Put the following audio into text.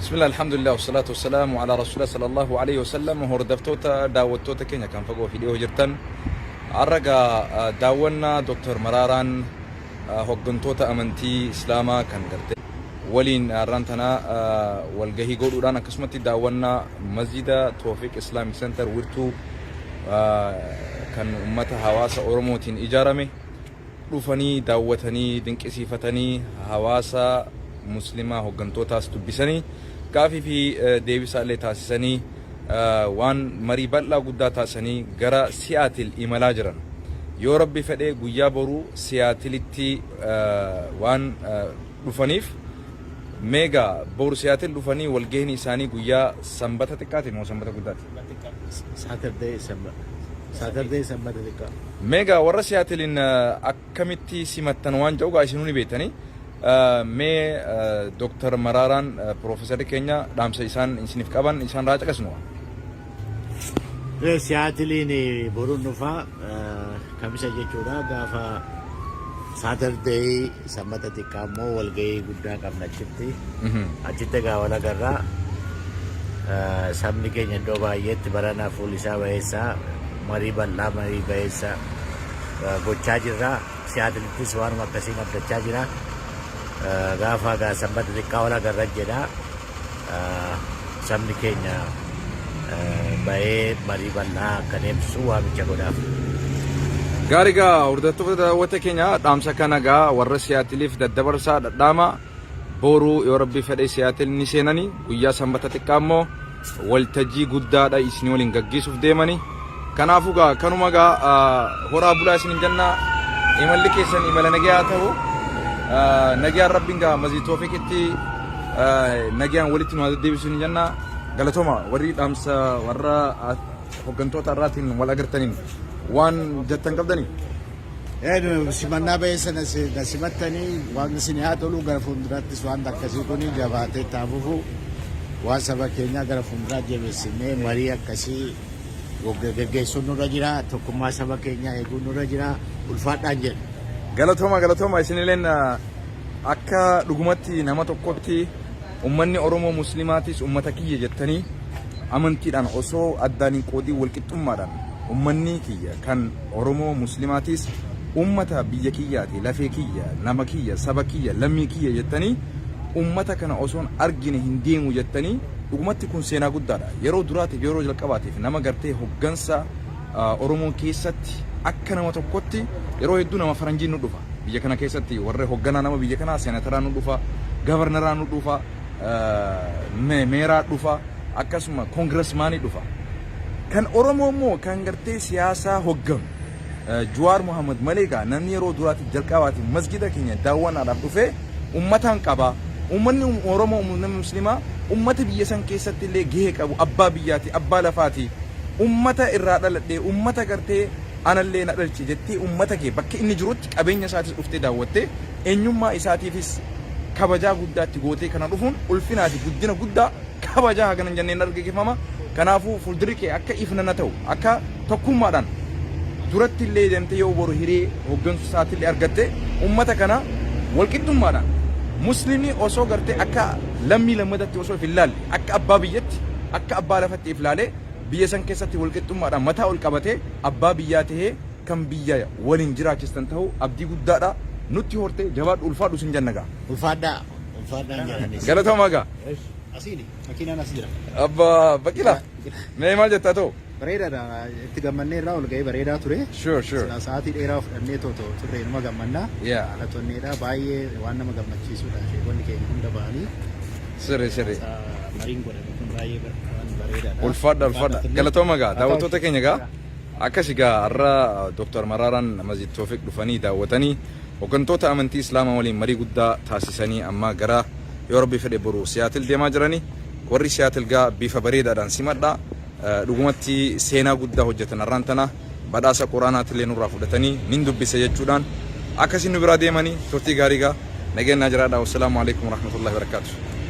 بسم الله الحمد لله والصلاة والسلام على رسول الله صلى الله عليه وسلم. هردفتوتا داوتوتا كينيا كان فقو فيديو جرتن عرقا داونا دكتور مراران هقنتوتا أمنتي إسلاما كان قرتي waliin rantana walgahii godhuudhaan akkasumatti daawwannaa masjida Tawfiq Islamic Center wirtuu kan ummata hawaasa Oromootiin ijaarame dhufanii daawwatanii dinqisiifatanii hawaasa muslimaa hoggantootaas dubbisanii gaafii fi deebisaa illee taasisanii waan marii bal'aa guddaa taasisanii gara Siyaatil imalaa jiran. Yoo Rabbi fedhee guyyaa boruu Siyaatilitti waan dhufaniif mega boru Siyaatil dhufanii walgahii isaanii guyyaa sanbata xiqqaati moo sanbata guddaati? Saturday sanbata xiqqaa. Mega warra Siyaatilin akkamitti simattan waan jedhu isinuu ni beektanii. Mee Dr. Mararaan profeeser keenya dhaamsa isaan isiniif qaban isaan raaca qasnuwa. Siyaatilin boruun dhufaa kamisa jechuudha gaafa Saturday sanbata xiqqaa immoo walgahii guddaa qabna achitti egaa wal agarraa sabni keenya iddoo baay'eetti baranaa fuul isaa baheessaa marii bal'aa marii baheessaa gochaa jirra. Siyaatilittis waanuma akkasiin abdachaa jira. Gaafa sanbata xiqqaa wal agarra jedha sabni keenya bahee marii bal'aa akkan ibsu waamicha godhaaf. Gaariga hordoftoota daawwata keenya dhaamsa kana gaa warra Siyaatiliif daddabarsaa dhadhaama boruu yoo Rabbi fedhe Siyaatil ni seenanii guyyaa sanbata xiqqaa immoo waltajjii guddaadha isin waliin gaggeessuuf deemanii. Kanaafuu gaa kanuma gaa horaa bulaa isin jennaa imalli keessan imala nagaa ta'u nagaan Rabbiin gaa masjid Tawfiqitti nagaan walitti nu deebisuun jennaa galatooma warri dhaamsa warra hoggantoota irraatiin wal agartaniin waan jettan qabdanii. Simannaa baheessa nasimattanii waan isin haa tolu gara fuulduraattis waan akkasii kun jabaatee taafufu waan saba keenyaa gara fuulduraa jabeessinee marii akkasii gaggeessuun nurra jira. Tokkummaa saba keenyaa eeguun nurra jira. Ulfaadhaan jedhu. Galatooma isinilleen akka dhugumatti nama tokkotti ummanni Oromoo muslimaatis ummata kiyya jettanii amantiidhaan osoo addaan hin qoodin walqixxummaadhaan ummanni kiyya kan Oromoo muslimaatis ummata biyya kiyyaati lafee kiyya nama kiyya saba kiyya lammii kiyya jettanii ummata kana osoon argine hin deemu jettanii dhugumatti kun seenaa guddaadha. Yeroo duraatiif yeroo jalqabaatiif nama gartee hoggansa Oromoo keessatti akka nama tokkotti yeroo hedduu nama faranjiin nu dhufa biyya kana keessatti warra hogganaa nama biyya kanaa seenataraa nu dhufa gavarnaraa nu dhufa meeraa dhufa akkasuma koongiresmaanii dhufa. Kan Oromoo immoo kan gartee siyaasaa hogganu Jawaar Mohaammed Maleegaa namni yeroo duraatiif jalqabaatiif masjida keenya daawwannaadhaaf dhufee ummataan qaba. Ummanni Oromoo ummanni muslimaa ummata biyya san keessatti illee gahee qabu abbaa biyyaati abbaa lafaati ummata irraa dhaladhee ummata gartee anallee na dhalchi jettee ummata kee bakka inni jirutti qabeenya isaatis dhuftee daawwattee eenyummaa isaatiifis kabajaa guddaatti gootee kana dhufuun ulfinaa fi guddina guddaa kabajaa haganan jenneen argaggeeffama. Kanaafuu fuuldurri kee akka ifnana ta'u akka tokkummaadhaan duratti illee deemtee yoo boru hiree hoggansu isaatti illee argatte ummata kana walqixxummaadhaan muslimii osoo gartee akka lammii lammadatti osoo of ilaalle akka abbaa biyyatti akka abbaa lafatti if ilaalee biyya san keessatti walqixxummaadhaan mataa ol qabatee abbaa biyyaa tahee kan biyya waliin jiraachistan ta'u abdii guddaadha nutti hortee jabaadhu ulfaadhu sin jannagaa. Ulfaadhaan jedhanis. Galatooma gaa. Asiini makiinaan as jira. Abba Baqila mee maal jettaa ta'u? Bareedaadha itti gammannee irraa ol ga'ee bareedaa ture. Sure. Sa'aatii dheeraa fudhannee turre nama gammannaa. Haalatonneedha baay'ee waan nama gammachiisudha. Sheekonni keenya hunda ba'anii. Sirri. Mariin godhame kun baay'ee bareedaadha. Ulfaadha. Galatooma gaa daawwattoota keenya gaa akkasii gaa har'a Dr. Mararaan masjid Tawfiq dhufanii daawwatanii hoggantoota amantii Islaamaa waliin marii guddaa taasisanii amma gara yoo Rabbi fedhe boru Siyaatil deemaa jiranii warri Siyaatil gaa bifa bareedaadhaan simadhaa dhugumatti seenaa guddaa hojjetan har'aan tana badhaasa quraanaatti illee nurraa fudhatanii nin dubbise jechuudhaan akkasiin nu biraa deemanii turtii gaarii gaa nageenyaa jiraadhaa. Wassalaamu alaikum warahmatullahi wabarakatuh.